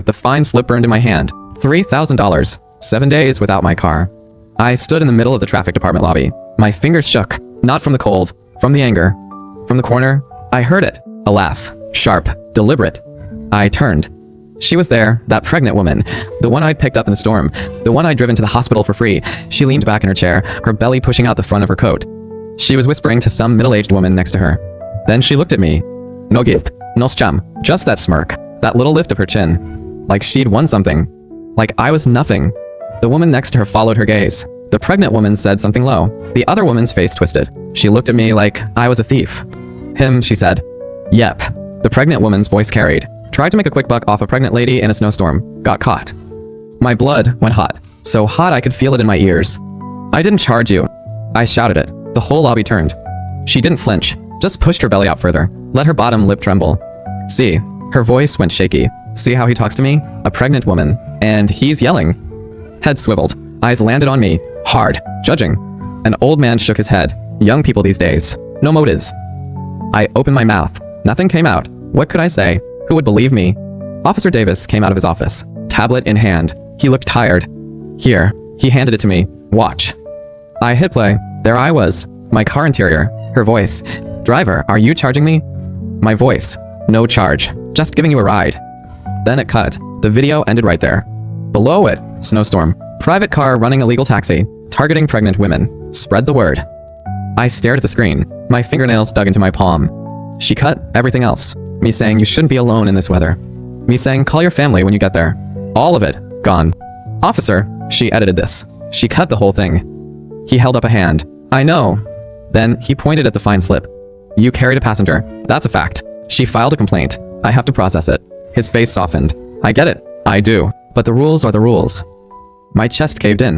The fine slip burned in my hand. $3,000. 7 days without my car. I stood in the middle of the traffic department lobby. My fingers shook, not from the cold, from the anger. From the corner, I heard it. A laugh. Sharp. Deliberate. I turned. She was there, that pregnant woman, the one I'd picked up in the storm, the one I'd driven to the hospital for free. She leaned back in her chair, her belly pushing out the front of her coat. She was whispering to some middle-aged woman next to her. Then she looked at me. No gift. No chum. Just that smirk. That little lift of her chin. Like she'd won something. Like I was nothing. The woman next to her followed her gaze. The pregnant woman said something low. The other woman's face twisted. She looked at me like I was a thief. Him, she said. Yep. The pregnant woman's voice carried. Tried to make a quick buck off a pregnant lady in a snowstorm. Got caught. My blood went hot. So hot I could feel it in my ears. I didn't charge you. I shouted it. The whole lobby turned. She didn't flinch. Just pushed her belly out further. Let her bottom lip tremble. See. Her voice went shaky. See how he talks to me? A pregnant woman. And he's yelling. Head swiveled. Eyes landed on me. Hard. Judging. An old man shook his head. Young people these days. No motives. I opened my mouth. Nothing came out. What could I say? Who would believe me? Officer Davis came out of his office. Tablet in hand. He looked tired. Here. He handed it to me. Watch. I hit play. There I was. My car interior. Her voice. Driver, are you charging me? My voice. No charge. Just giving you a ride. Then it cut. The video ended right there. Below it, snowstorm. Private car running illegal taxi. Targeting pregnant women. Spread the word. I stared at the screen. My fingernails dug into my palm. She cut everything else. Me saying you shouldn't be alone in this weather. Me saying call your family when you get there. All of it. Gone. Officer, she edited this. She cut the whole thing. He held up a hand. I know. Then he pointed at the fine slip. You carried a passenger. That's a fact. She filed a complaint. I have to process it. His face softened. I get it. I do. But the rules are the rules. My chest caved in.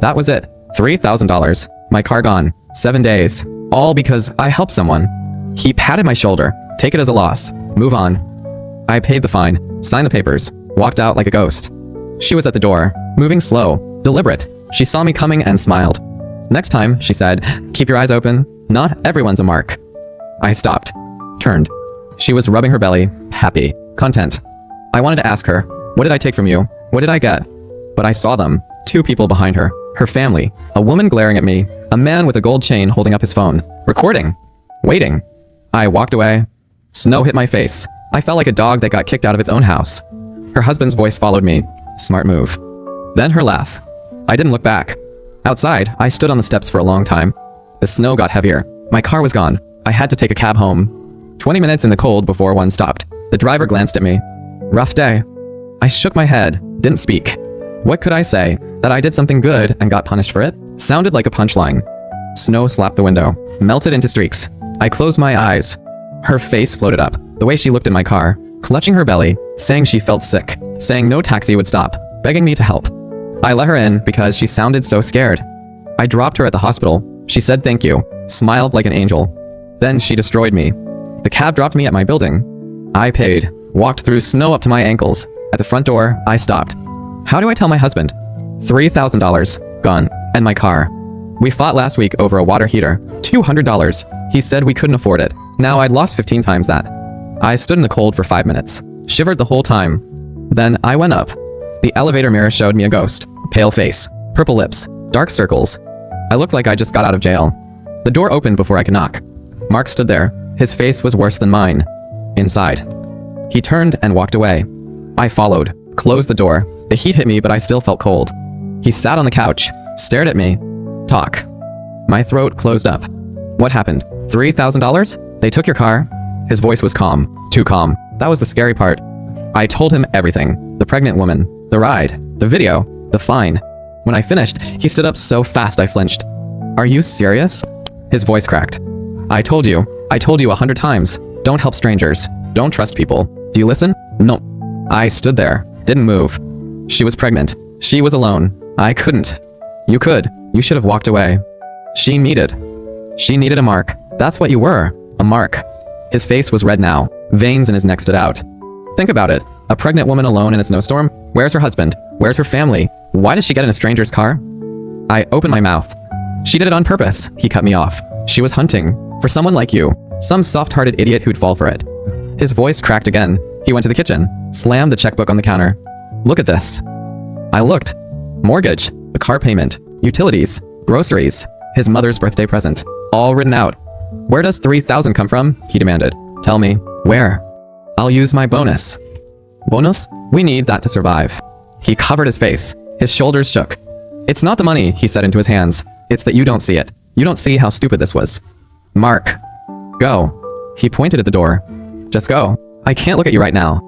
That was it. $3,000. My car gone. 7 days. All because I helped someone. He patted my shoulder. Take it as a loss. Move on. I paid the fine. Signed the papers. Walked out like a ghost. She was at the door. Moving slow. Deliberate. She saw me coming and smiled. Next time, she said, keep your eyes open. Not everyone's a mark. I stopped. Turned. She was rubbing her belly. Happy. Content. I wanted to ask her, what did I take from you? What did I get? But I saw them. 2 people behind her. Her family. A woman glaring at me. A man with a gold chain holding up his phone. Recording. Waiting. I walked away. Snow hit my face. I felt like a dog that got kicked out of its own house. Her husband's voice followed me. Smart move. Then her laugh. I didn't look back. Outside, I stood on the steps for a long time. The snow got heavier. My car was gone. I had to take a cab home. 20 minutes in the cold before one stopped. The driver glanced at me. Rough day. I shook my head. Didn't speak. What could I say? That I did something good and got punished for it? Sounded like a punchline. Snow slapped the window. Melted into streaks. I closed my eyes. Her face floated up. The way she looked in my car. Clutching her belly. Saying she felt sick. Saying no taxi would stop. Begging me to help. I let her in because she sounded so scared. I dropped her at the hospital. She said thank you. Smiled like an angel. Then she destroyed me. The cab dropped me at my building. I paid. Walked through snow up to my ankles. At the front door, I stopped. How do I tell my husband? $3,000. Gone. And my car. We fought last week over a water heater. $200. He said we couldn't afford it. Now I'd lost 15 times that. I stood in the cold for 5 minutes. Shivered the whole time. Then I went up. The elevator mirror showed me a ghost. Pale face. Purple lips. Dark circles. I looked like I just got out of jail. The door opened before I could knock. Mark stood there. His face was worse than mine. Inside. He turned and walked away. I followed. Closed the door. The heat hit me, but I still felt cold. He sat on the couch. Stared at me. Talk. My throat closed up. What happened? $3,000? They took your car? His voice was calm. Too calm. That was the scary part. I told him everything. The pregnant woman. The ride. The video. The fine. When I finished, he stood up so fast I flinched. Are you serious? His voice cracked. I told you 100 times. Don't help strangers. Don't trust people. Do you listen? No. I stood there. Didn't move. She was pregnant. She was alone. I couldn't. You could. You should have walked away. She needed a mark. That's what you were. A mark. His face was red now. Veins in his neck stood out. Think about it. A pregnant woman alone in a snowstorm? Where's her husband? Where's her family? Why did she get in a stranger's car? I opened my mouth. She did it on purpose. He cut me off. She was hunting. For someone like you. Some soft-hearted idiot who'd fall for it. His voice cracked again. He went to the kitchen, slammed the checkbook on the counter. Look at this. I looked. Mortgage, a car payment, utilities, groceries, his mother's birthday present, all written out. Where does $3,000 come from? He demanded. Tell me, where? I'll use my bonus. Bonus? We need that to survive. He covered his face. His shoulders shook. It's not the money, he said into his hands. It's that you don't see it. You don't see how stupid this was. Mark. Go. He pointed at the door. Just go. I can't look at you right now.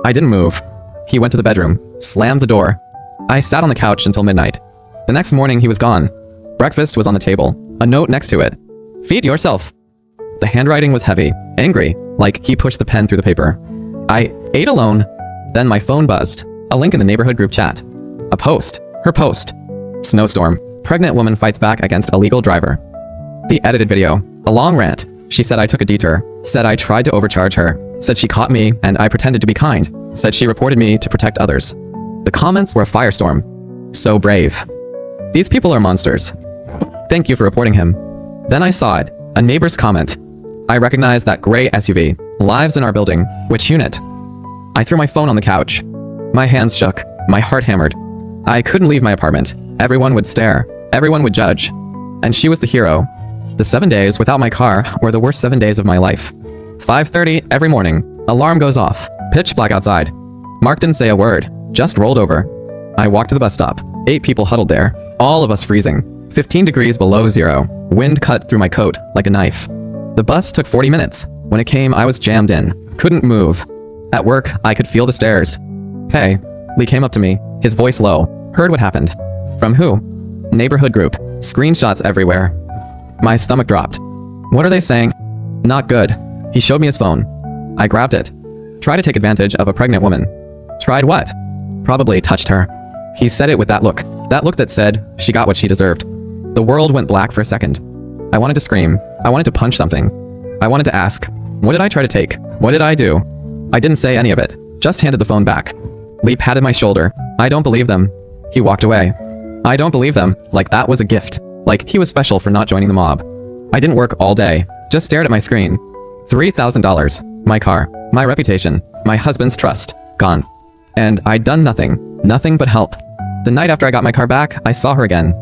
I didn't move. He went to the bedroom, slammed the door. I sat on the couch until midnight. The next morning he was gone. Breakfast was on the table, a note next to it. Feed yourself. The handwriting was heavy, angry, like he pushed the pen through the paper. I ate alone. Then my phone buzzed. A link in the neighborhood group chat. A post. Her post. Snowstorm. Pregnant woman fights back against illegal driver. The edited video. A long rant. She said I took a detour. Said I tried to overcharge her. Said she caught me and I pretended to be kind. Said she reported me to protect others. The comments were a firestorm. So brave. These people are monsters. Thank you for reporting him. Then I saw it. A neighbor's comment. I recognized that gray SUV. Lives in our building. Which unit? I threw my phone on the couch. My hands shook. My heart hammered. I couldn't leave my apartment. Everyone would stare. Everyone would judge. And she was the hero. The 7 days without my car were the worst 7 days of my life. 5:30 every morning. Alarm goes off. Pitch black outside. Mark didn't say a word. Just rolled over. I walked to the bus stop. 8 people huddled there. All of us freezing. 15 degrees below zero. Wind cut through my coat like a knife. The bus took 40 minutes. When it came, I was jammed in. Couldn't move. At work, I could feel the stares. Hey. Lee came up to me, his voice low. Heard what happened. From who? Neighborhood group. Screenshots everywhere. My stomach dropped. What are they saying? Not good. He showed me his phone. I grabbed it. Tried to take advantage of a pregnant woman. Tried what? Probably touched her. He said it with that look that said she got what she deserved. The world went black for a second. I wanted to scream. I wanted to punch something. I wanted to ask, what did I try to take? What did I do? I didn't say any of it. Just handed the phone back. Lee patted my shoulder. I don't believe them. He walked away. I don't believe them, like that was a gift. Like he was special for not joining the mob. I didn't work all day. Just stared at my screen. $3,000. My car. My reputation. My husband's trust. Gone. And I'd done nothing. Nothing but help. The night after I got my car back, I saw her again.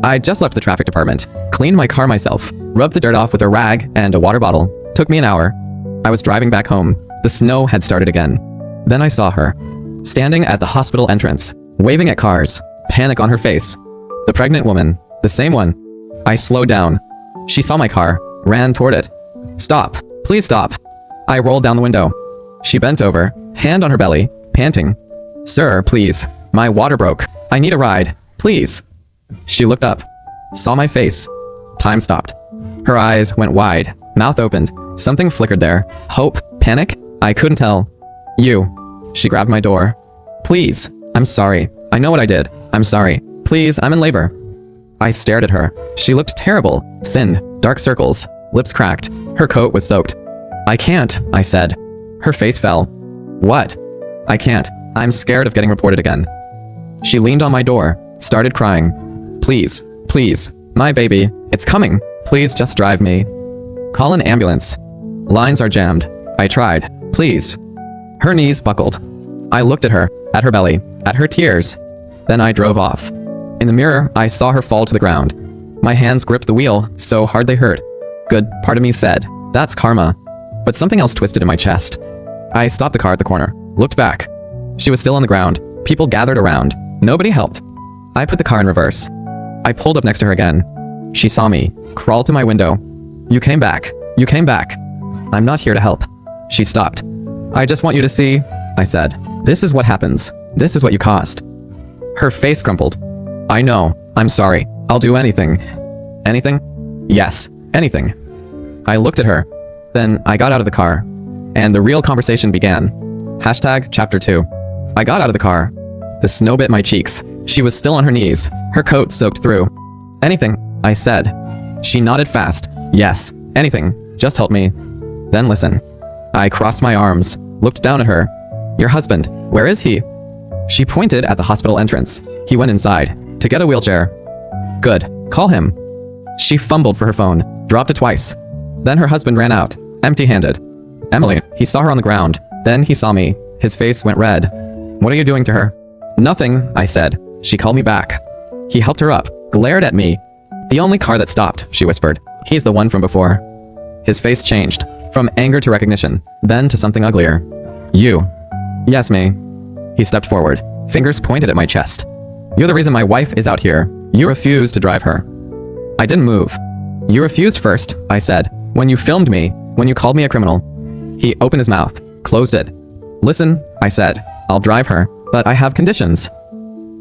I'd just left the traffic department. Cleaned my car myself. Rubbed the dirt off with a rag and a water bottle. Took me an hour. I was driving back home. The snow had started again. Then I saw her. Standing at the hospital entrance. Waving at cars. Panic on her face. The pregnant woman. The same one. I slowed down. She saw my car. Ran toward it. Stop. Please stop. I rolled down the window. She bent over. Hand on her belly. Panting. Sir, please. My water broke. I need a ride. Please. She looked up. Saw my face. Time stopped. Her eyes went wide. Mouth opened. Something flickered there. Hope? Panic? I couldn't tell. You. She grabbed my door. Please. I'm sorry. I know what I did. I'm sorry. Please, I'm in labor. I stared at her. She looked terrible. Thin. Dark circles. Lips cracked. Her coat was soaked. I can't, I said. Her face fell. What? I can't. I'm scared of getting reported again. She leaned on my door. Started crying. Please. Please. My baby. It's coming. Please just drive me. Call an ambulance. Lines are jammed. I tried. Please. Her knees buckled. I looked at her belly, at her tears. Then I drove off. In the mirror, I saw her fall to the ground. My hands gripped the wheel so hard they hurt. Good, part of me said, that's karma. But something else twisted in my chest. I stopped the car at the corner, looked back. She was still on the ground. People gathered around. Nobody helped. I put the car in reverse. I pulled up next to her again. She saw me, crawled to my window. You came back. You came back. I'm not here to help. She stopped. I just want you to see, I said. This is what happens. This is what you caused. Her face crumpled. I know. I'm sorry. I'll do anything. Anything? Yes, anything. I looked at her. Then I got out of the car. And the real conversation began. Chapter 2. I got out of the car. The snow bit my cheeks. She was still on her knees, her coat soaked through. Anything, I said. She nodded fast. Yes, anything. Just help me. Then listen. I crossed my arms, looked down at her. Your husband, where is he? She pointed at the hospital entrance. He went inside, to get a wheelchair. Good, call him. She fumbled for her phone, dropped it twice. Then her husband ran out, empty-handed. Emily, he saw her on the ground, Then he saw me. His face went red. What are you doing to her? Nothing, I said. She called me back. He helped her up, glared at me. The only car that stopped, she whispered. He's the one from before. His face changed, from anger to recognition, then to something uglier. You. Yes, me. He stepped forward, fingers pointed at my chest. You're the reason my wife is out here. You refused to drive her. I didn't move. You refused first, I said, when you filmed me, when you called me a criminal. He opened his mouth, closed it. Listen, I said, I'll drive her, but I have conditions.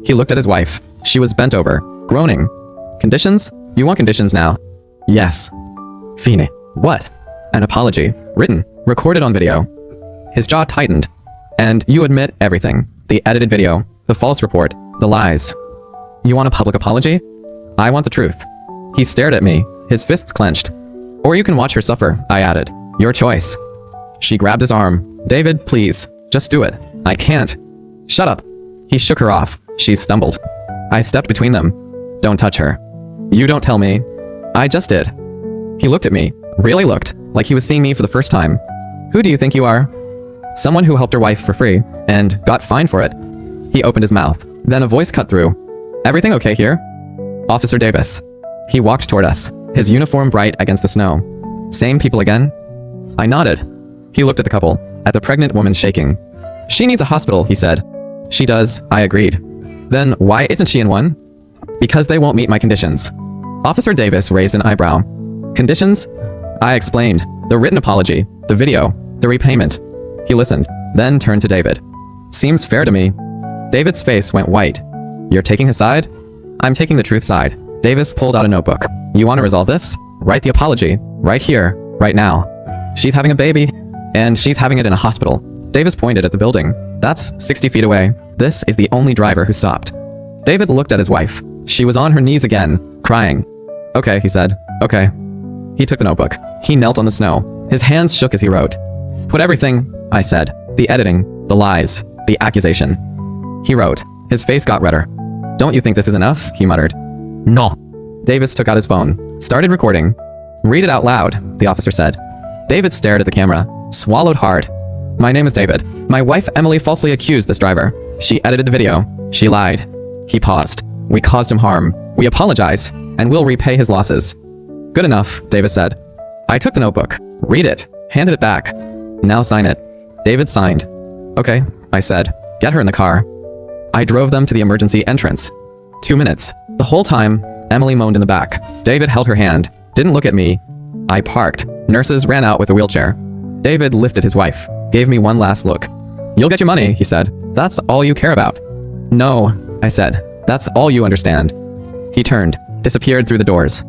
He looked at his wife. She was bent over, groaning. Conditions? You want conditions now? Yes. Fine. What? An apology, written, recorded on video. His jaw tightened. And you admit everything. The edited video, the false report, the lies. You want a public apology? I want the truth. He stared at me, his fists clenched. Or you can watch her suffer, I added. Your choice. She grabbed his arm. David, please, just do it. I can't. Shut up. He shook her off. She stumbled. I stepped between them. Don't touch her. You don't tell me. I just did. He looked at me, really looked, like he was seeing me for the first time. Who do you think you are? Someone who helped her wife for free, and got fined for it. He opened his mouth. Then a voice cut through. Everything okay here? Officer Davis. He walked toward us, his uniform bright against the snow. Same people again? I nodded. He looked at the couple, at the pregnant woman shaking. She needs a hospital, he said. She does, I agreed. Then why isn't she in one? Because they won't meet my conditions. Officer Davis raised an eyebrow. Conditions? I explained. The written apology, the video, the repayment. He listened, then turned to David. Seems fair to me. David's face went white. You're taking his side? I'm taking the truth side. Davis pulled out a notebook. You want to resolve this? Write the apology. Right here. Right now. She's having a baby. And she's having it in a hospital. Davis pointed at the building. That's 60 feet away. This is the only driver who stopped. David looked at his wife. She was on her knees again, crying. Okay, he said. Okay. He took the notebook. He knelt on the snow. His hands shook as he wrote. Put everything, I said. The editing, the lies, the accusation. He wrote. His face got redder. Don't you think this is enough? He muttered. No. Davis took out his phone, started recording. Read it out loud, the officer said. David stared at the camera, swallowed hard. My name is David. My wife Emily falsely accused this driver. She edited the video. She lied. He paused. We caused him harm. We apologize, and we'll repay his losses. Good enough, Davis said. I took the notebook. Read it. Handed it back. Now sign it. David signed. Okay, I said. Get her in the car. I drove them to the emergency entrance. 2 minutes. The whole time, Emily moaned in the back. David held her hand. Didn't look at me. I parked. Nurses ran out with a wheelchair. David lifted his wife. Gave me one last look. You'll get your money, he said. That's all you care about. No, I said. That's all you understand. He turned, disappeared through the doors.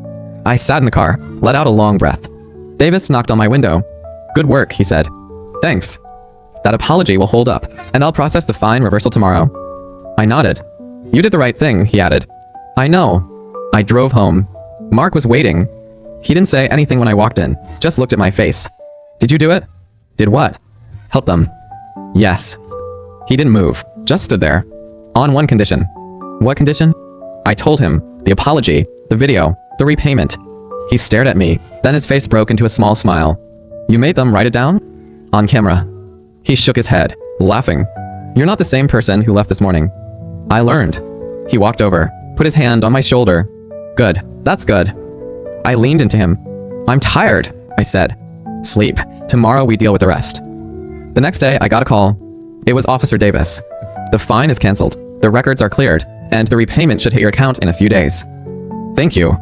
I sat in the car, let out a long breath. Davis knocked on my window. Good work, he said. Thanks. That apology will hold up, and I'll process the fine reversal tomorrow. I nodded. You did the right thing, he added. I know. I drove home. Mark was waiting. He didn't say anything when I walked in, just looked at my face. Did you do it? Did what? Help them. Yes. He didn't move, just stood there. On one condition. What condition? I told him, the apology, the video, the repayment. He stared at me, then his face broke into a small smile. You made them write it down? On camera. He shook his head, laughing. You're not the same person who left this morning. I learned. He walked over, put his hand on my shoulder. Good, that's good. I leaned into him. I'm tired, I said. Sleep. Tomorrow we deal with the rest. The next day I got a call. It was Officer Davis. The fine is canceled, the records are cleared, and the repayment should hit your account in a few days. Thank you.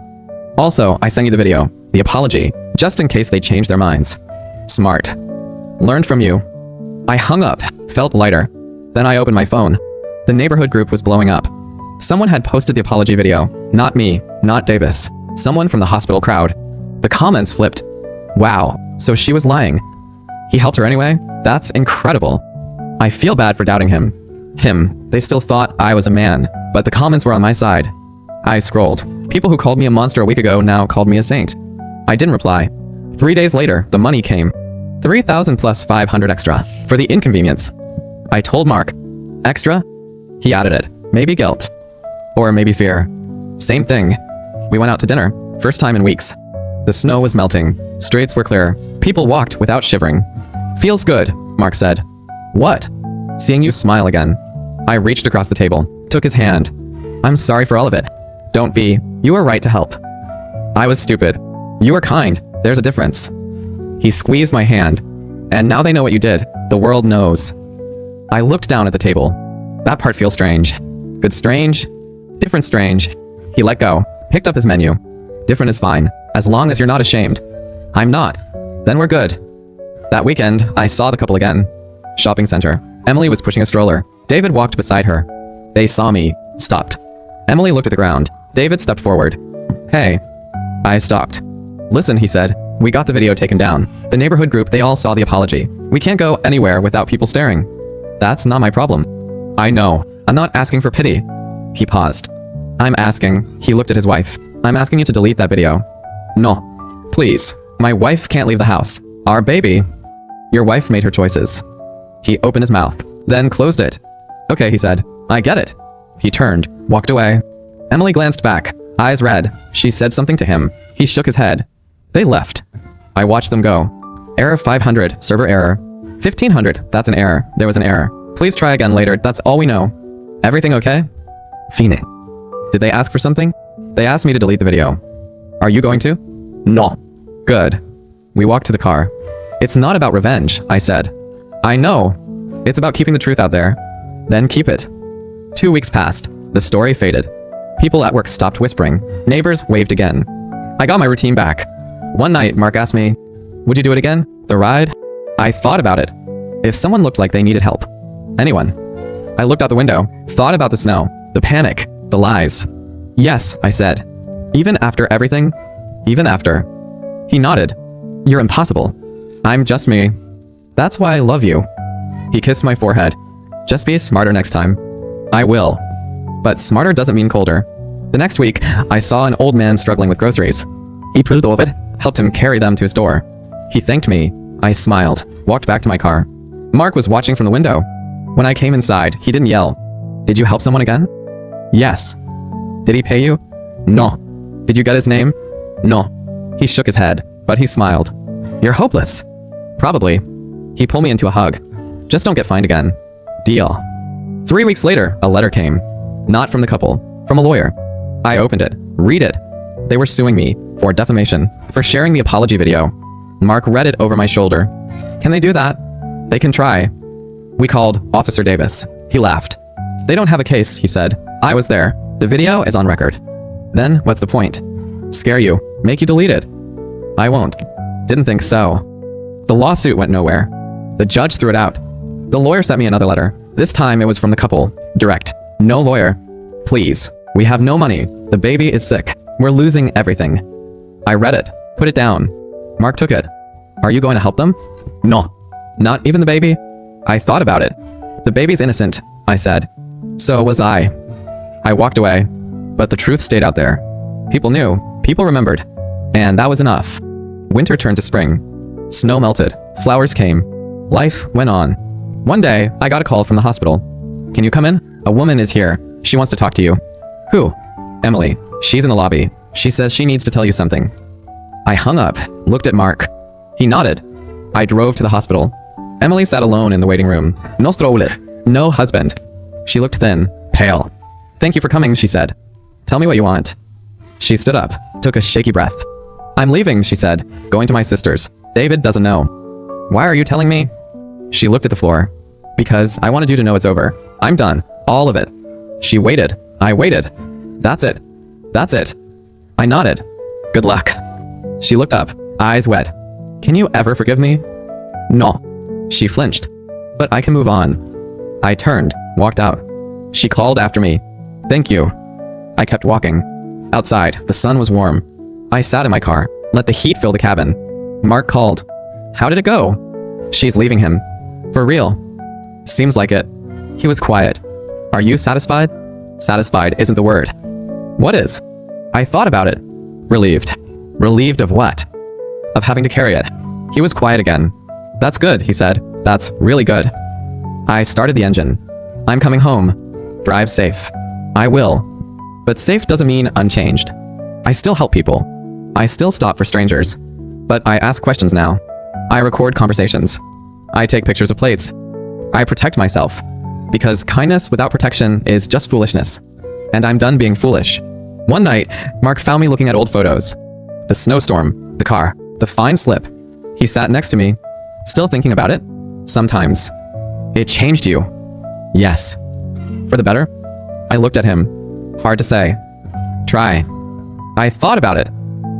Also, I sent you the video, the apology, just in case they change their minds. Smart. Learned from you. I hung up, felt lighter. Then I opened my phone. The neighborhood group was blowing up. Someone had posted the apology video. Not me, not Davis. Someone from the hospital crowd. The comments flipped. Wow, so she was lying. He helped her anyway? That's incredible. I feel bad for doubting him. They still thought I was a man, but the comments were on my side. I scrolled. People who called me a monster a week ago now called me a saint. I didn't reply. 3 days later, the money came. 3,000 plus 500 extra for the inconvenience. I told Mark. Extra? He added it. Maybe guilt. Or maybe fear. Same thing. We went out to dinner. First time in weeks. The snow was melting. Streets were clear. People walked without shivering. Feels good, Mark said. What? Seeing you smile again. I reached across the table, took his hand. I'm sorry for all of it. Don't be. You were right to help. I was stupid. You were kind. There's a difference. He squeezed my hand. And now they know what you did. The world knows. I looked down at the table. That part feels strange. Good strange. Different strange. He let go, picked up his menu. Different is fine, as long as you're not ashamed. I'm not. Then we're good. That weekend, I saw the couple again. Shopping center. Emily was pushing a stroller. David walked beside her. They saw me, stopped. Emily looked at the ground. David stepped forward. Hey. I stopped. Listen, he said. We got the video taken down. The neighborhood group, they all saw the apology. We can't go anywhere without people staring. That's not my problem. I know. I'm not asking for pity. He paused. I'm asking. He looked at his wife. I'm asking you to delete that video. No. Please. My wife can't leave the house. Our baby. Your wife made her choices. He opened his mouth, then closed it. Okay, he said. I get it. He turned, walked away. Emily glanced back, eyes red. She said something to him. He shook his head. They left. I watched them go. Error 500, server error. 1500, that's an error. There was an error. Please try again later, that's all we know. Everything okay? Fine. Did they ask for something? They asked me to delete the video. Are you going to? No. Good. We walked to the car. It's not about revenge, I said. I know. It's about keeping the truth out there. Then keep it. 2 weeks passed. The story faded. People at work stopped whispering. Neighbors waved again. I got my routine back. One night, Mark asked me, would you do it again? The ride? I thought about it. If someone looked like they needed help. Anyone. I looked out the window, thought about the snow, the panic, the lies. Yes, I said. Even after everything? Even after. He nodded. You're impossible. I'm just me. That's why I love you. He kissed my forehead. Just be smarter next time. I will. But smarter doesn't mean colder. The next week, I saw an old man struggling with groceries. He pulled over, helped him carry them to his door. He thanked me. I smiled, walked back to my car. Mark was watching from the window. When I came inside, he didn't yell. Did you help someone again? Yes. Did he pay you? No. Did you get his name? No. He shook his head, but he smiled. You're hopeless. Probably. He pulled me into a hug. Just don't get fined again. Deal. 3 weeks later, a letter came. Not from the couple, from a lawyer. I opened it. Read it. They were suing me for defamation, for sharing the apology video. Mark read it over my shoulder. Can they do that? They can try. We called Officer Davis. He laughed. They don't have a case, he said. I was there. The video is on record. Then, what's the point? Scare you. Make you delete it. I won't. Didn't think so. The lawsuit went nowhere. The judge threw it out. The lawyer sent me another letter. This time it was from the couple. Direct. No lawyer. Please. We have no money. The baby is sick. We're losing everything. I read it. Put it down. Mark took it. Are you going to help them? No. Not even the baby? I thought about it. The baby's innocent, I said. So was I. I walked away. But the truth stayed out there. People knew. People remembered. And that was enough. Winter turned to spring. Snow melted. Flowers came. Life went on. One day, I got a call from the hospital. Can you come in? A woman is here. She wants to talk to you. Who? Emily. She's in the lobby. She says she needs to tell you something. I hung up, looked at Mark. He nodded. I drove to the hospital. Emily sat alone in the waiting room. No stroller. No husband. She looked thin, pale. Thank you for coming, she said. Tell me what you want. She stood up, took a shaky breath. I'm leaving, she said, going to my sister's. David doesn't know. Why are you telling me? She looked at the floor. Because I wanted you to know it's over. I'm done. All of it. She waited. I waited. That's it. That's it. I nodded. Good luck. She looked up, eyes wet. Can you ever forgive me? No. She flinched. But I can move on. I turned, walked out. She called after me. Thank you. I kept walking. Outside, the sun was warm. I sat in my car, let the heat fill the cabin. Mark called. How did it go? She's leaving him. For real. Seems like it. He was quiet. Are you satisfied? Satisfied isn't the word. What is? I thought about it. Relieved. Relieved of what? Of having to carry it. He was quiet again. That's good, he said. That's really good. I started the engine. I'm coming home. Drive safe. I will. But safe doesn't mean unchanged. I still help people. I still stop for strangers. But I ask questions now. I record conversations. I take pictures of plates. I protect myself. Because kindness without protection is just foolishness. And I'm done being foolish. One night, Mark found me looking at old photos. The snowstorm, the car, the fine slip. He sat next to me, still thinking about it. Sometimes. It changed you. Yes. For the better? I looked at him. Hard to say. Try. I thought about it.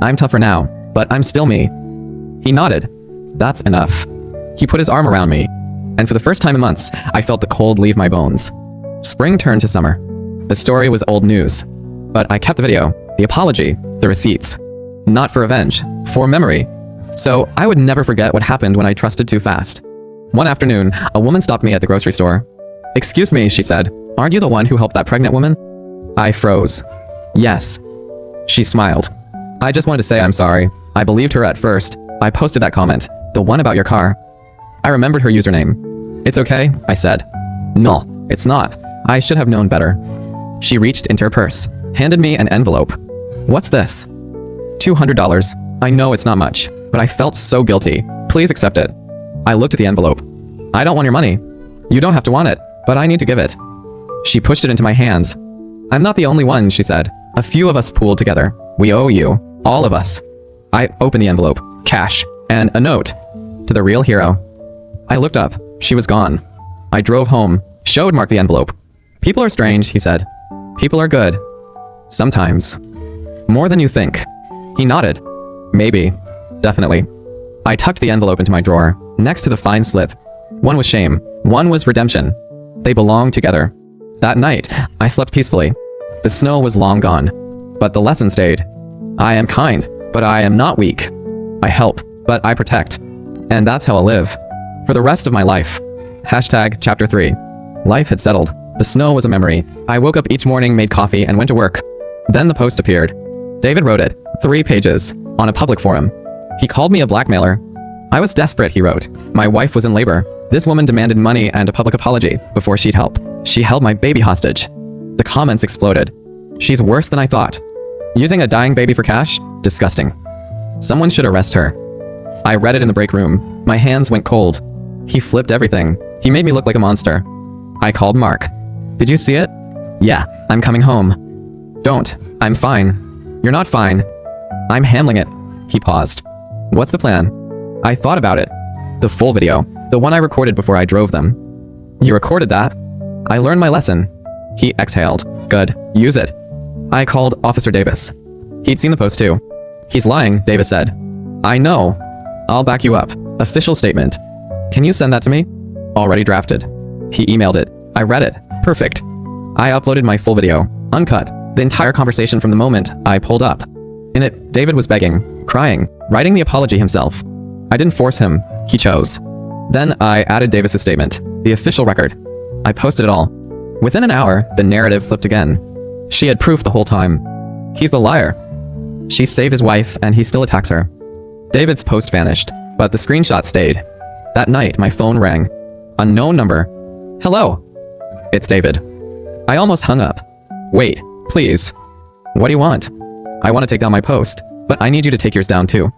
I'm tougher now, but I'm still me. He nodded. That's enough. He put his arm around me, and for the first time in months, I felt the cold leave my bones. Spring turned to summer. The story was old news, but I kept the video, the apology, the receipts. Not for revenge, for memory. So I would never forget what happened when I trusted too fast. One afternoon, a woman stopped me at the grocery store. "Excuse me," she said. "Aren't you the one who helped that pregnant woman?" I froze. "Yes." She smiled. "I just wanted to say I'm sorry. I believed her at first. I posted that comment, the one about your car." I remembered her username. "It's okay," I said. "No, it's not. I should have known better." She reached into her purse, handed me an envelope. "What's this?" $200. I know it's not much, but I felt so guilty. "Please accept it." I looked at the envelope. "I don't want your money. You don't have to want it, but I need to give it." She pushed it into my hands. "I'm not the only one," she said. "A few of us pooled together. We owe you. All of us." I opened the envelope, cash, and a note. "To the real hero." I looked up. She was gone. I drove home, showed Mark the envelope. "People are strange," he said. "People are good. Sometimes. More than you think." He nodded. "Maybe. Definitely." I tucked the envelope into my drawer, next to the fine slip. One was shame, one was redemption. They belonged together. That night, I slept peacefully. The snow was long gone, but the lesson stayed. I am kind, but I am not weak. I help, but I protect. And that's how I'll live. For the rest of my life. Hashtag Chapter 3. Life had settled. The snow was a memory. I woke up each morning, made coffee, and went to work. Then the post appeared. David wrote it, 3 pages, on a public forum. He called me a blackmailer. I was desperate, he wrote. My wife was in labor. This woman demanded money and a public apology before she'd help. She held my baby hostage. The comments exploded. She's worse than I thought. Using a dying baby for cash? Disgusting. Someone should arrest her. I read it in the break room. My hands went cold. He flipped everything. He made me look like a monster. I called Mark. "Did you see it?" "Yeah, I'm coming home." "Don't. I'm fine." "You're not fine." "I'm handling it." He paused. "What's the plan?" I thought about it. The full video. The one I recorded before I drove them. "You recorded that?" "I learned my lesson." He exhaled. "Good. Use it." I called Officer Davis. He'd seen the post too. "He's lying," Davis said. "I know. I'll back you up. Official statement. Can you send that to me?" "Already drafted." He emailed it. I read it. Perfect. I uploaded my full video, uncut, the entire conversation from the moment I pulled up. In it, David was begging, crying, writing the apology himself. I didn't force him. He chose. Then I added Davis's statement, the official record. I posted it all. Within an hour, the narrative flipped again. She had proof the whole time. He's the liar. She saved his wife, and he still attacks her. David's post vanished, but the screenshot stayed. That night, my phone rang. Unknown number. "Hello." "It's David." I almost hung up. "Wait, please." "What do you want?" "I want to take down my post, but I need you to take yours down too."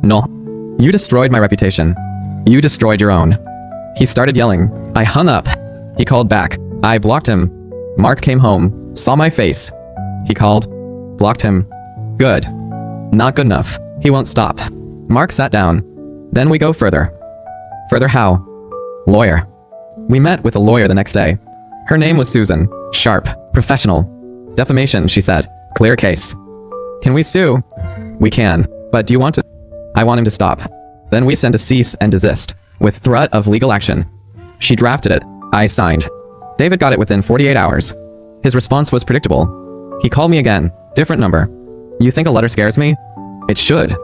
"No. You destroyed my reputation. You destroyed your own." He started yelling. I hung up. He called back. I blocked him. Mark came home, saw my face. He called. Blocked him. Good. Not good enough. He won't stop. Mark sat down. Then we go further. Further how? Lawyer. We met with a lawyer the next day. Her name was Susan. Sharp. Professional. "Defamation," she said. "Clear case." "Can we sue?" "We can. But do you want to?" "I want him to stop." Then we sent a cease and desist, with threat of legal action. She drafted it. I signed. David got it within 48 hours. His response was predictable. He called me again. Different number. "You think a letter scares me?" "It should."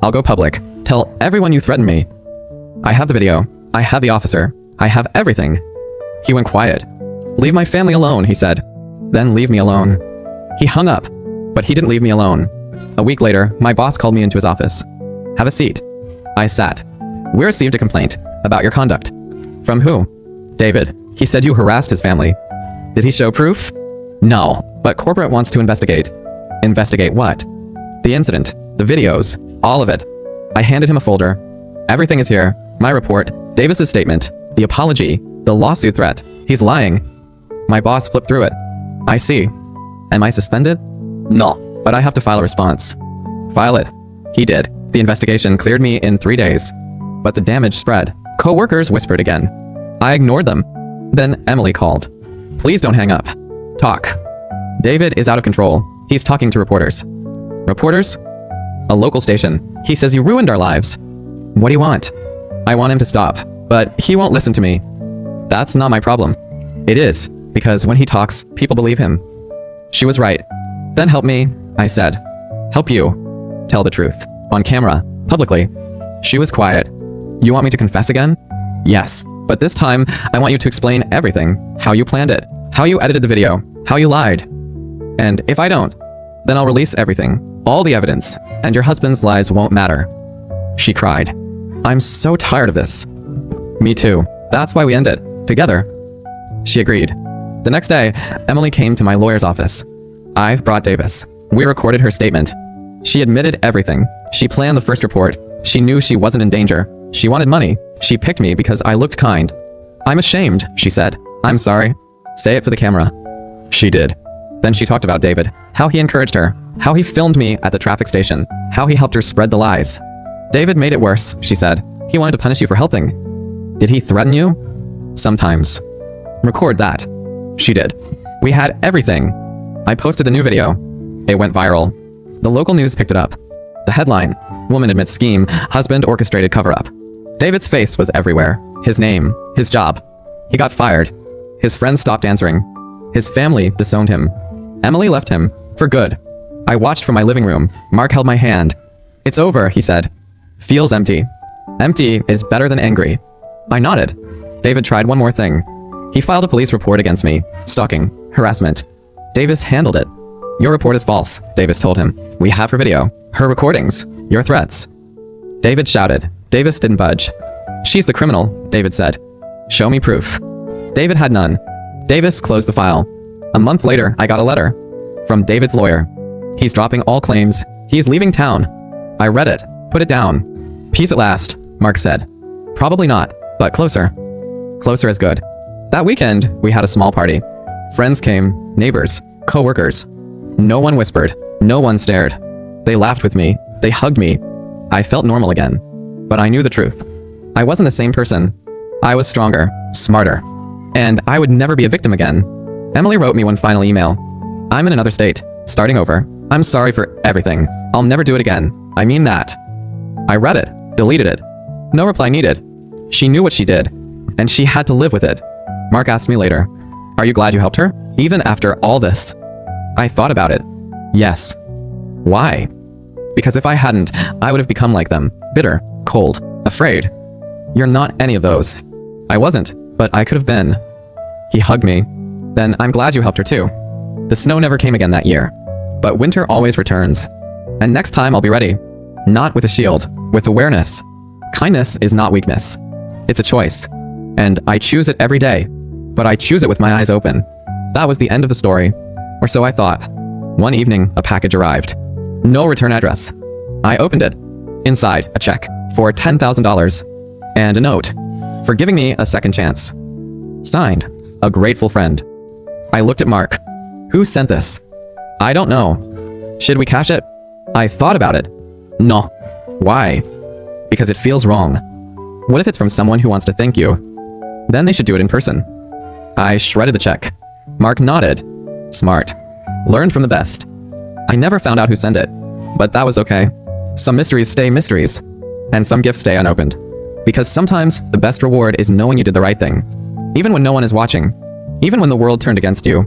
"I'll go public. Tell everyone you threatened me." I have the video. I have the officer. I have everything. He went quiet. "Leave my family alone," he said. "Then leave me alone." He hung up, but he didn't leave me alone. A week later, my boss called me into his office. "Have a seat." I sat. "We received a complaint about your conduct." "From who?" "David. He said you harassed his family." "Did he show proof?" "No, but corporate wants to investigate." "Investigate what?" "The incident, the videos, all of it." I handed him a folder. "Everything is here. My report, Davis's statement, the apology, The lawsuit threat. He's lying. My boss flipped through it. I see. Am I suspended? No. But I have to file a response. File it. He did. The investigation cleared me in 3 days. But the damage spread. Co-workers whispered again. I ignored them. Then Emily called. Please don't hang up. Talk. David is out of control. He's talking to reporters. Reporters? A local station. He says you ruined our lives. What do you want? I want him to stop, but he won't listen to me. That's not my problem. It is, because when he talks, people believe him. She was right. Then help me, I said. Help you. Tell the truth. On camera. Publicly. She was quiet. You want me to confess again? Yes. But this time, I want you to explain everything. How you planned it. How you edited the video. How you lied. And if I don't, then I'll release everything. All the evidence. And your husband's lies won't matter. She cried. I'm so tired of this. Me too. That's why we ended. Together. She agreed. The next day, Emily came to my lawyer's office. I brought Davis. We recorded her statement. She admitted everything. She planned the first report. She knew she wasn't in danger. She wanted money. She picked me because I looked kind. I'm ashamed, she said. I'm sorry. Say it for the camera. She did. Then she talked about David. How he encouraged her. How he filmed me at the traffic station. How he helped her spread the lies. David made it worse, she said. He wanted to punish you for helping. Did he threaten you? Sometimes. Record that. She did. We had everything. I posted the new video. It went viral. The local news picked it up. The headline, Woman Admits Scheme, Husband Orchestrated Cover-Up. David's face was everywhere. His name, his job. He got fired. His friends stopped answering. His family disowned him. Emily left him, for good. I watched from my living room. Mark held my hand. It's over, he said. Feels empty. Empty is better than angry. I nodded. David tried one more thing. He filed a police report against me. Stalking. Harassment. Davis handled it. Your report is false, Davis told him. We have her video. Her recordings. Your threats. David shouted. Davis didn't budge. She's the criminal, David said. Show me proof. David had none. Davis closed the file. A month later, I got a letter. From David's lawyer. He's dropping all claims. He's leaving town. I read it. Put it down. Peace at last, Mark said. Probably not, but closer. Closer is good. That weekend, we had a small party. Friends came, neighbors, co-workers. No one whispered. No one stared. They laughed with me. They hugged me. I felt normal again. But I knew the truth. I wasn't the same person. I was stronger, smarter. And I would never be a victim again. Emily wrote me one final email. I'm in another state, starting over. I'm sorry for everything. I'll never do it again. I mean that. I read it, deleted it. No reply needed. She knew what she did, and she had to live with it. Mark asked me later, are you glad you helped her? Even after all this? I thought about it. Yes. Why? Because if I hadn't, I would have become like them. Bitter, cold, afraid. You're not any of those. I wasn't, but I could have been. He hugged me. Then I'm glad you helped her too. The snow never came again that year. But winter always returns. And next time I'll be ready. Not with a shield, with awareness. Kindness is not weakness. It's a choice. And I choose it every day. But I choose it with my eyes open. That was the end of the story. Or so I thought. One evening, a package arrived. No return address. I opened it. Inside, a check for $10,000. And a note for giving me a second chance. Signed, a grateful friend. I looked at Mark. Who sent this? I don't know. Should we cash it? I thought about it. No. Why? Because it feels wrong. What if it's from someone who wants to thank you? Then they should do it in person. I shredded the check. Mark nodded. Smart. Learned from the best. I never found out who sent it, but that was okay. Some mysteries stay mysteries, and some gifts stay unopened. Because sometimes the best reward is knowing you did the right thing. Even when no one is watching. Even when the world turned against you.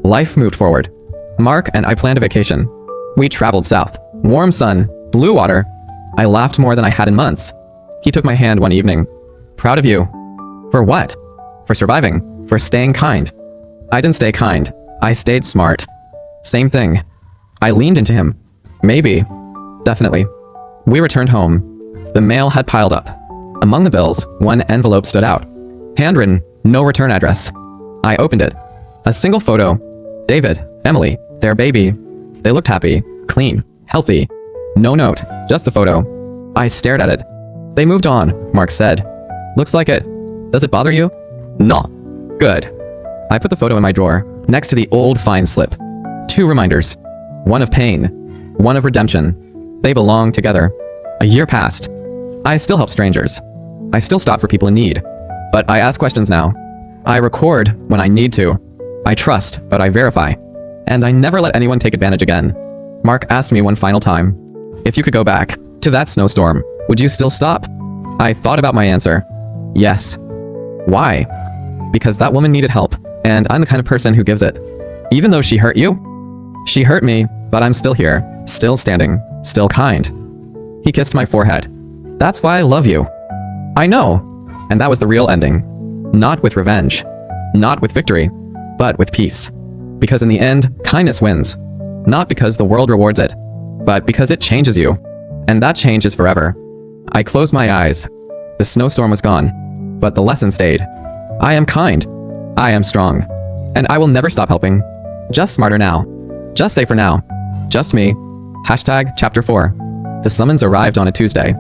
Life moved forward. Mark and I planned a vacation. We traveled south. Warm sun, blue water. I laughed more than I had in months. He took my hand one evening. Proud of you. For what? For surviving. For staying kind. I didn't stay kind. I stayed smart. Same thing. I leaned into him. Maybe. Definitely. We returned home. The mail had piled up. Among the bills, one envelope stood out. Handwritten, no return address. I opened it. A single photo. David, Emily, their baby. They looked happy, clean, healthy. No note, just the photo. I stared at it. They moved on, Mark said. Looks like it. Does it bother you? No. Good. I put the photo in my drawer, next to the old fine slip. 2 reminders. One of pain. One of redemption. They belong together. A year passed. I still help strangers. I still stop for people in need. But I ask questions now. I record when I need to. I trust, but I verify. And I never let anyone take advantage again. Mark asked me one final time, if you could go back to that snowstorm, would you still stop? I thought about my answer. Yes. Why? Because that woman needed help, and I'm the kind of person who gives it. Even though she hurt you? She hurt me, but I'm still here, still standing, still kind. He kissed my forehead. That's why I love you. I know. And that was the real ending. Not with revenge. Not with victory. But with peace. Because in the end, kindness wins. Not because the world rewards it, but because it changes you. And that change is forever. I closed my eyes. The snowstorm was gone, but the lesson stayed. I am kind. I am strong. And I will never stop helping. Just smarter now. Just safer now. Just me. Hashtag Chapter 4. The summons arrived on a Tuesday.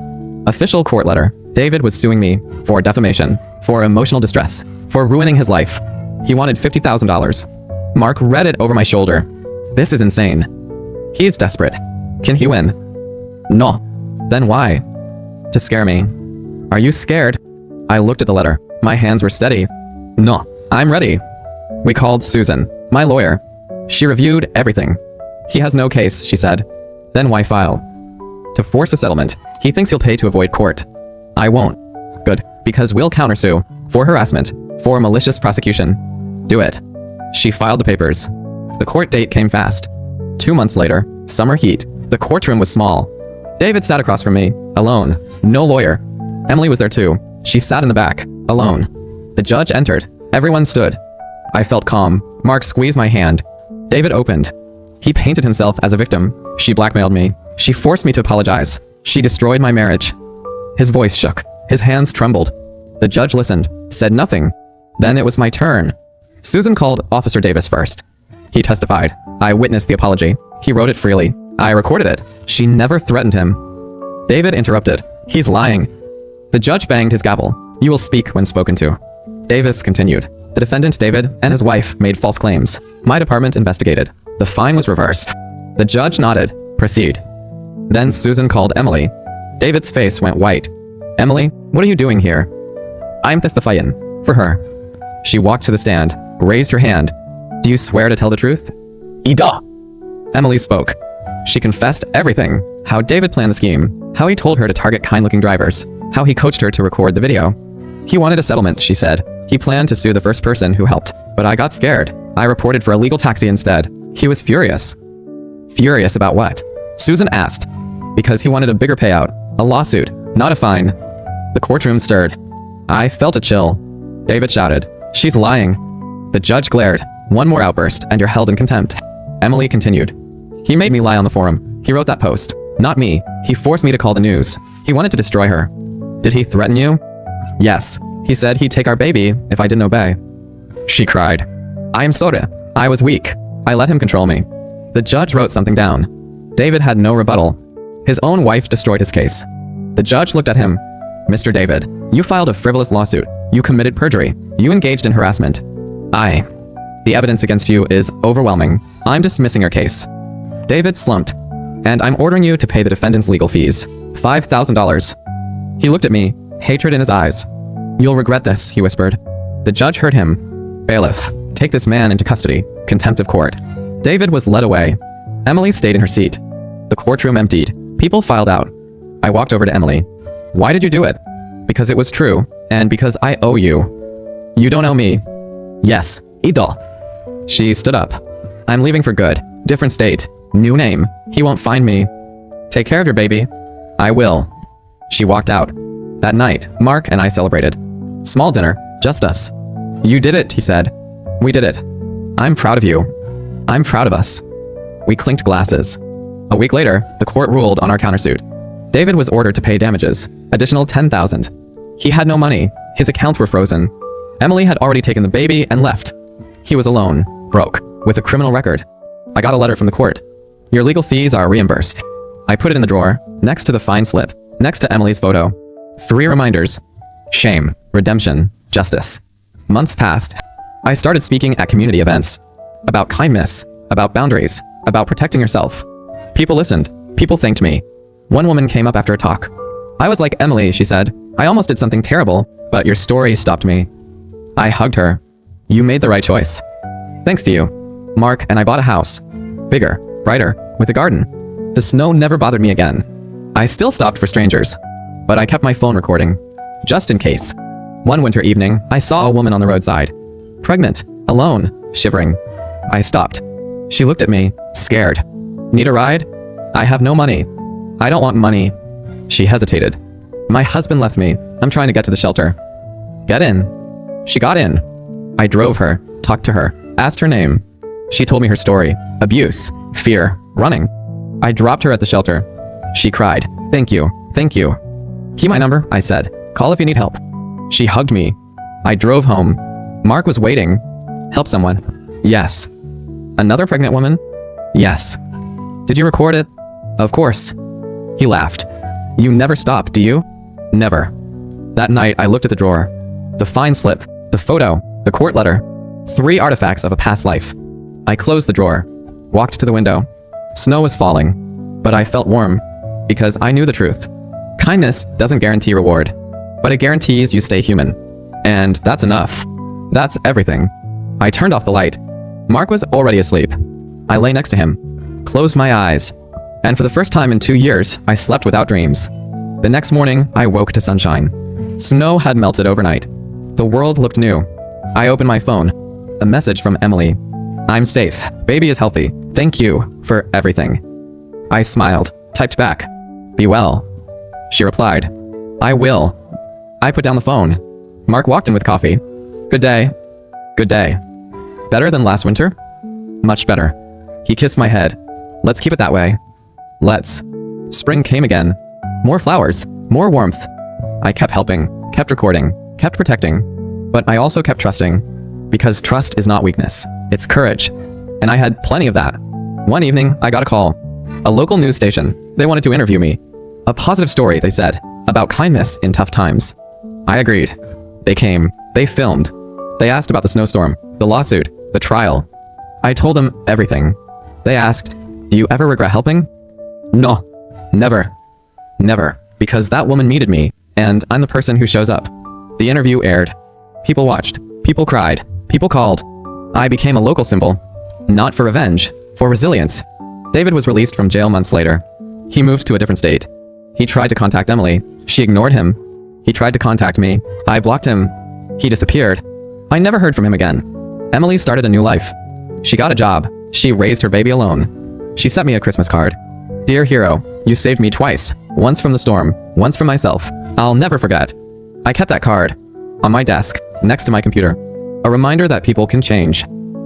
Official court letter. David was suing me for defamation, for emotional distress, for ruining his life. He wanted $50,000. Mark read it over my shoulder. This is insane. He is desperate. Can he win? No. Then why? To scare me. Are you scared? I looked at the letter. My hands were steady. No. I'm ready. We called Susan, my lawyer. She reviewed everything. He has no case, she said. Then why file? To force a settlement. He thinks he'll pay to avoid court. I won't. Good. Because we'll countersue. For harassment. For malicious prosecution. Do it. She filed the papers. The court date came fast. 2 months later, summer heat. The courtroom was small. David sat across from me, alone. No lawyer. Emily was there too. She sat in the back, alone. The judge entered. Everyone stood. I felt calm. Mark squeezed my hand. David opened. He painted himself as a victim. She blackmailed me. She forced me to apologize. She destroyed my marriage. His voice shook. His hands trembled. The judge listened, said nothing. Then it was my turn. Susan called Officer Davis first. He testified. I witnessed the apology. He wrote it freely. I recorded it. She never threatened him. David interrupted. He's lying. The judge banged his gavel. You will speak when spoken to. Davis continued. The defendant, David, and his wife made false claims. My department investigated. The fine was reversed. The judge nodded. Proceed. Then Susan called Emily. David's face went white. Emily, what are you doing here? I'm testifying. For her. She walked to the stand, raised her hand. Do you swear to tell the truth? Ida. Emily spoke. She confessed everything. How David planned the scheme. How he told her to target kind-looking drivers. How he coached her to record the video. He wanted a settlement, she said. He planned to sue the first person who helped. But I got scared. I reported for a legal taxi instead. He was furious. Furious about what? Susan asked. Because he wanted a bigger payout. A lawsuit, not a fine. The courtroom stirred. I felt a chill. David shouted. She's lying. The judge glared. One more outburst, and you're held in contempt. Emily continued. He made me lie on the forum. He wrote that post. Not me. He forced me to call the news. He wanted to destroy her. Did he threaten you? Yes. He said he'd take our baby if I didn't obey. She cried. I am sorry. I was weak. I let him control me. The judge wrote something down. David had no rebuttal. His own wife destroyed his case. The judge looked at him. Mr. David, you filed a frivolous lawsuit. You committed perjury. You engaged in harassment. The evidence against you is overwhelming. I'm dismissing your case. David slumped. And I'm ordering you to pay the defendant's legal fees. $5,000. He looked at me, hatred in his eyes. You'll regret this, he whispered. The judge heard him. Bailiff, take this man into custody. Contempt of court. David was led away. Emily stayed in her seat. The courtroom emptied. People filed out. I walked over to Emily. Why did you do it? Because it was true, and because I owe you. You don't owe me. Yes, Idol. She stood up. I'm leaving for good. Different state. New name. He won't find me. Take care of your baby. I will. She walked out. That night, Mark and I celebrated. Small dinner, just us. You did it, he said. We did it. I'm proud of you. I'm proud of us. We clinked glasses. A week later, the court ruled on our countersuit. David was ordered to pay damages, additional $10,000. He had no money. His accounts were frozen. Emily had already taken the baby and left. He was alone, broke, with a criminal record. I got a letter from the court. Your legal fees are reimbursed. I put it in the drawer, next to the fine slip, next to Emily's photo. 3 reminders. Shame, redemption, justice. Months passed. I started speaking at community events. About kindness, about boundaries, about protecting yourself. People listened. People thanked me. One woman came up after a talk. I was like, Emily, she said. I almost did something terrible, but your story stopped me. I hugged her. You made the right choice. Thanks to you. Mark and I bought a house. Bigger, brighter, with a garden. The snow never bothered me again. I still stopped for strangers, but I kept my phone recording, just in case. One winter evening, I saw a woman on the roadside. Pregnant, alone, shivering. I stopped. She looked at me, scared. Need a ride? I have no money. I don't want money. She hesitated. My husband left me. I'm trying to get to the shelter. Get in. She got in. I drove her, talked to her, asked her name. She told me her story. Abuse, fear, running. I dropped her at the shelter. She cried. Thank you. Thank you. Keep my number, I said. Call if you need help. She hugged me. I drove home. Mark was waiting. Help someone. Yes. Another pregnant woman? Yes. Did you record it? Of course. He laughed. You never stop, do you? Never. That night, I looked at the drawer. The fine slip, the photo, the court letter. 3 artifacts of a past life. I closed the drawer, walked to the window. Snow was falling, but I felt warm because I knew the truth. Kindness doesn't guarantee reward, but it guarantees you stay human. And that's enough. That's everything. I turned off the light. Mark was already asleep. I lay next to him, closed my eyes, and for the first time in 2 years, I slept without dreams. The next morning, I woke to sunshine. Snow had melted overnight. The world looked new. I opened my phone. A message from Emily. I'm safe. Baby is healthy. Thank you for everything. I smiled, typed back. Be well. She replied. I will. I put down the phone. Mark walked in with coffee. Good day. Good day. Better than last winter? Much better. He kissed my head. Let's keep it that way. Let's. Spring came again. More flowers. More warmth. I kept helping, kept recording, kept protecting. But I also kept trusting. Because trust is not weakness. It's courage. And I had plenty of that. One evening, I got a call. A local news station. They wanted to interview me. A positive story, they said, about kindness in tough times. I agreed. They came. They filmed. They asked about the snowstorm, the lawsuit, the trial. I told them everything. They asked, do you ever regret helping? No. Never. Never. Because that woman needed me, and I'm the person who shows up. The interview aired. People watched. People cried. People called. I became a local symbol. Not for revenge, for resilience. David was released from jail months later. He moved to a different state. He tried to contact Emily. She ignored him. He tried to contact me. I blocked him. He disappeared. I never heard from him again. Emily started a new life. She got a job. She raised her baby alone. She sent me a Christmas card. Dear hero, you saved me twice. Once from the storm, once from myself. I'll never forget. I kept that card on my desk, next to my computer. A reminder that people can change.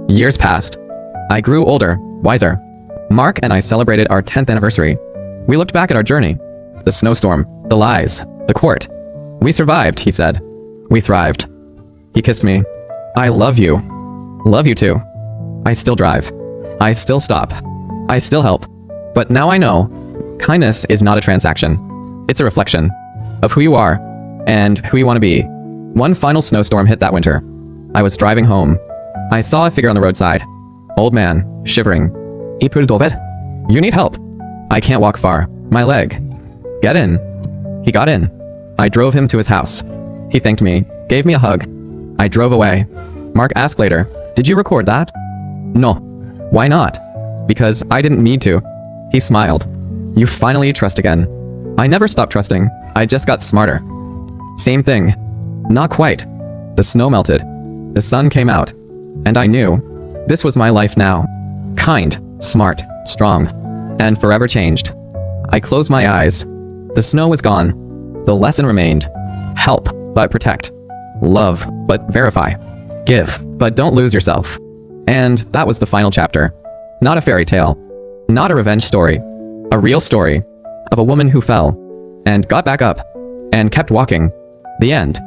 Years passed. I grew older, wiser. Mark and I celebrated our 10th anniversary. We looked back at our journey. The snowstorm, the lies, the court. We survived, he said. We thrived. He kissed me. I love you. Love you too. I still drive. I still stop. I still help. But now I know, kindness is not a transaction. It's a reflection of who you are and who you want to be. One final snowstorm hit that winter. I was driving home. I saw a figure on the roadside. Old man, shivering. Ipul dovet? You need help. I can't walk far. My leg. Get in. He got in. I drove him to his house. He thanked me, gave me a hug. I drove away. Mark asked later, did you record that? No. Why not? Because I didn't need to. He smiled. You finally trust again. I never stopped trusting. I just got smarter. Same thing. Not quite. The snow melted. The sun came out. And I knew. This was my life now. Kind, smart, strong, and forever changed. I closed my eyes. The snow was gone. The lesson remained. Help, but protect. Love, but verify. Give, but don't lose yourself. And that was the final chapter. Not a fairy tale. Not a revenge story. A real story of a woman who fell and got back up and kept walking. The end.